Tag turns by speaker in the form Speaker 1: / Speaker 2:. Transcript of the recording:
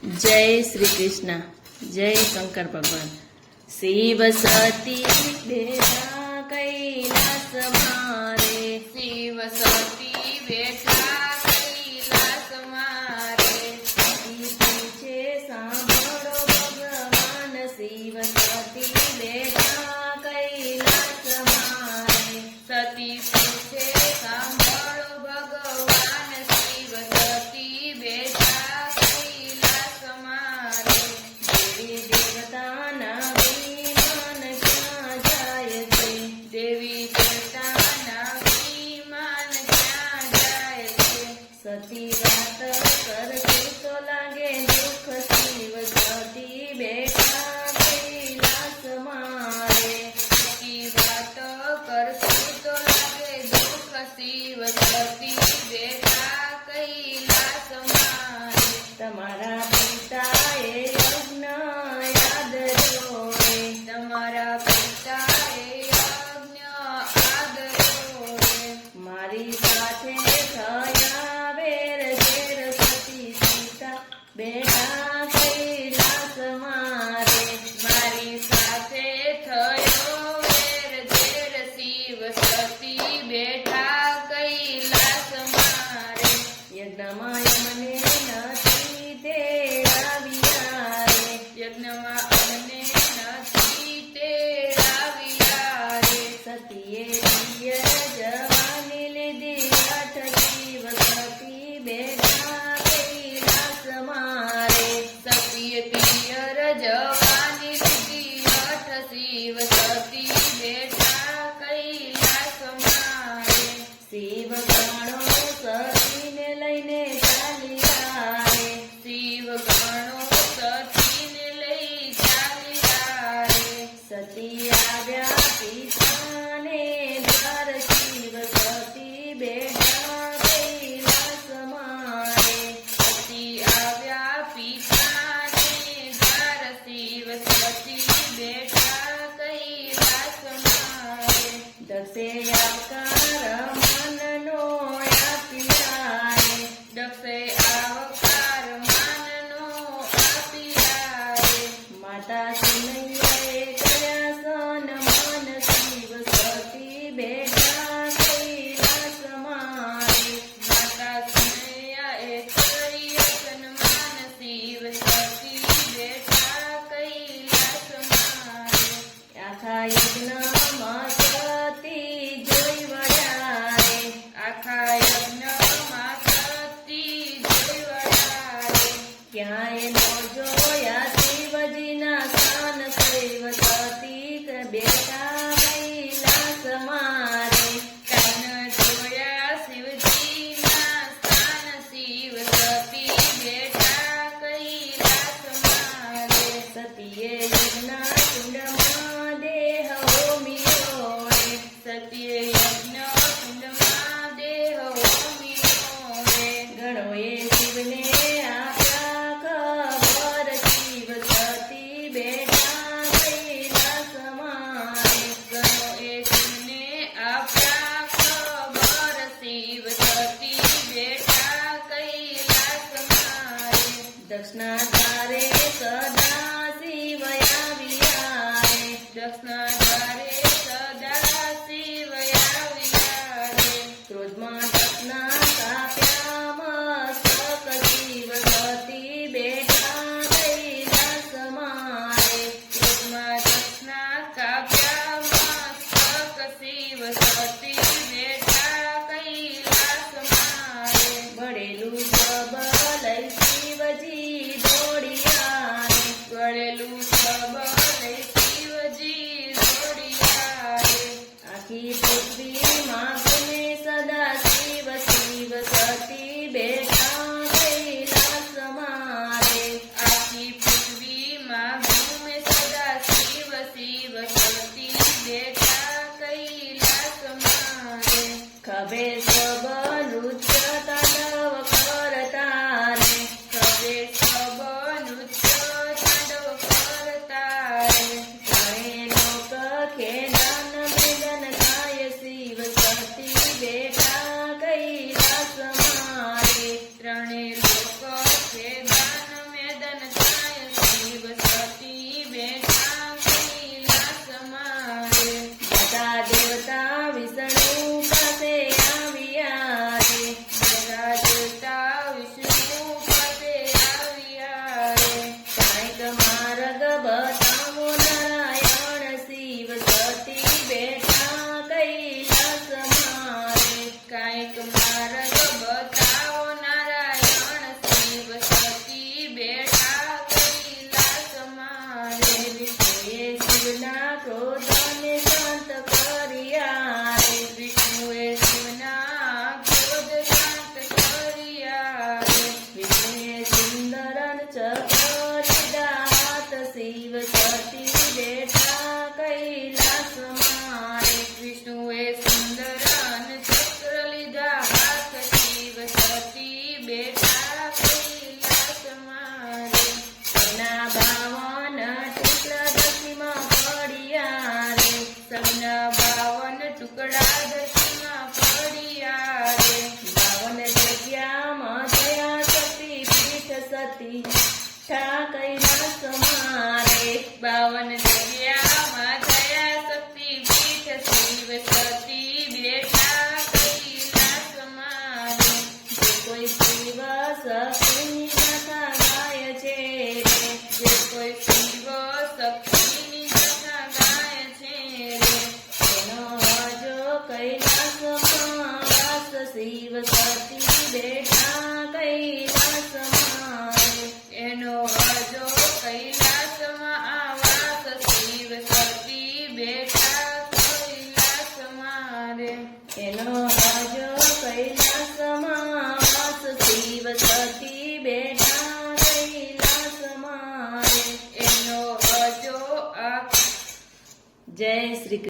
Speaker 1: जय श्री कृष्ण। जय शंकर भगवान। शिव सती बेटा कैलास मारे,
Speaker 2: शिव सती बेटा कैलास मारे।
Speaker 1: सती पूछे सांभळो भगवान, शिव सती बेटा कैलास मारे।
Speaker 2: सती पूछे सांभळो भगवान, शिव सती बेटा कैलास मारे।
Speaker 1: देवी देवताना विमान क्યાં જાય છે,
Speaker 2: देवी देवताना વિમાન ક્યાં જાય છે।
Speaker 1: સતી વાત કરતી તો લાગે દુઃખ, શિવ સતી બેઠા કૈલાસ મારે।
Speaker 2: સતી વાત કરતી તો લાગે દુઃખ, શિવ સતી બેઠા કૈલાસ મારે।
Speaker 1: તમારા પિતાએ યજ્ઞ યાદ રહ્યો રે,
Speaker 2: તમારા પિતાએ યજ્ઞ આદર્યો રે।
Speaker 1: મારી સાથે થયા વેર ઝેર, સતી સીતા બેઠા કૈલાસ મારે।
Speaker 2: મારી સાથે થયો વેર ઝેર, શિવ સતી બેઠા કૈલાસ મારે।
Speaker 1: યજ્ઞમાં મને નથી તે આવ્યા રે,
Speaker 2: યજ્ઞમાં અમને નથી તે આવ્યા રે।
Speaker 1: સતીએ પિયર જવાની લીધી હઠ, શિવ સતી બેઠા કૈલાસ મારે।
Speaker 2: સતીએ પિયર જવાની લીધી હઠ, શિવ સતી બેઠા કૈલાસ મારે।
Speaker 1: શિવ ગણો સતીને લઈને ચાલ્યા રે,
Speaker 2: શિવ ગણો સતીને લઈ ચાલ્યા રે।
Speaker 1: સતી આવ્યા પિતાને દ્વાર, શિવ સતી બેઠા કૈલાસ મારે।
Speaker 2: સતી આવ્યા પિતાને દ્વાર, શિવ સતી બેઠા કૈલાસ મારે।
Speaker 1: દક્ષે આવકાર મનનો આપ્યા રે,
Speaker 2: દક્ષે આવકાર માનનો આપ્યા રે।
Speaker 1: માતા સુનૈયાએ કર્યા સન્માન, શિવ સતી બેઠા કૈલાસ મારે।
Speaker 2: માતા સુનૈયાએ કર્યા સન્માન, શિવ સતી બેઠા કૈલાસ મારે।
Speaker 1: આખા યજ્ઞમાં સતી જોઈ વળ્યા રે,
Speaker 2: આખા યજ્ઞમાં સતી જોઈ વળ્યા રે।
Speaker 1: ક્યાંય નો જોયા શિવજીના સ્થાન, શિવ સતી બેઠા કૈલાસ મારે।
Speaker 2: કાન જોયા શિવજીના સ્થાન, શિવ સતી બેઠા કૈલાસ મારે।
Speaker 1: સતીએ યજ્ઞ કુંડમાં દેહ હોમ્યો રે,
Speaker 2: સતીએ યજ્ઞ કુંડમાં દેહ હોમ્યો રે।
Speaker 1: ગણોએ શિવને આપ્યા ખબર, શિવ સતી બેઠા કૈલાસ મારે।
Speaker 2: ગણોએ શિવને આપ્યા ખબર, શિવ સતી બેઠા કૈલાસ મારે।
Speaker 1: દક્ષના દ્વારે સદા શિવ આવ્યા રે,
Speaker 2: દક્ષના દ્વારે સદા શિવ આવ્યા રે।
Speaker 1: ક્રોધમાં દક્ષના કાપ્યા મસ્તક, શિવ સતી બેઠા કૈલાસ મારે।
Speaker 2: ક્રોધમાં દક્ષના કાપ્યા મસ્તક, શિવ સતી બેઠા કૈલાસ મારે।
Speaker 1: બળેલું જબ લઈ શિવજી દોડ્યા સતી બેઠા કૈલાસ મારે
Speaker 2: 52 જગ્યામાં થયા શક્તિપીઠ શિવ સતી બેઠા કૈલાસ મારે
Speaker 1: જે કોઈ શિવ સતીની ગાથા ગાય છે રે
Speaker 2: જે કોઈ શિવ શક્તિની કથા ગાય છે રે
Speaker 1: એનો હજો કૈલાસમાં વાસ શિવ સતી બેઠા કૈલાસ મારે
Speaker 2: એનો હજો કૈલાસમાં આવાસ શિવ સતી બેઠા કૈલાસ મારે
Speaker 1: એનો હજો કૈલાસમાં વાસ શિવ સતી બેઠા કૈલાસ મારે
Speaker 2: એનો હજો આ
Speaker 1: જય શ્રી કૃષ્ણ.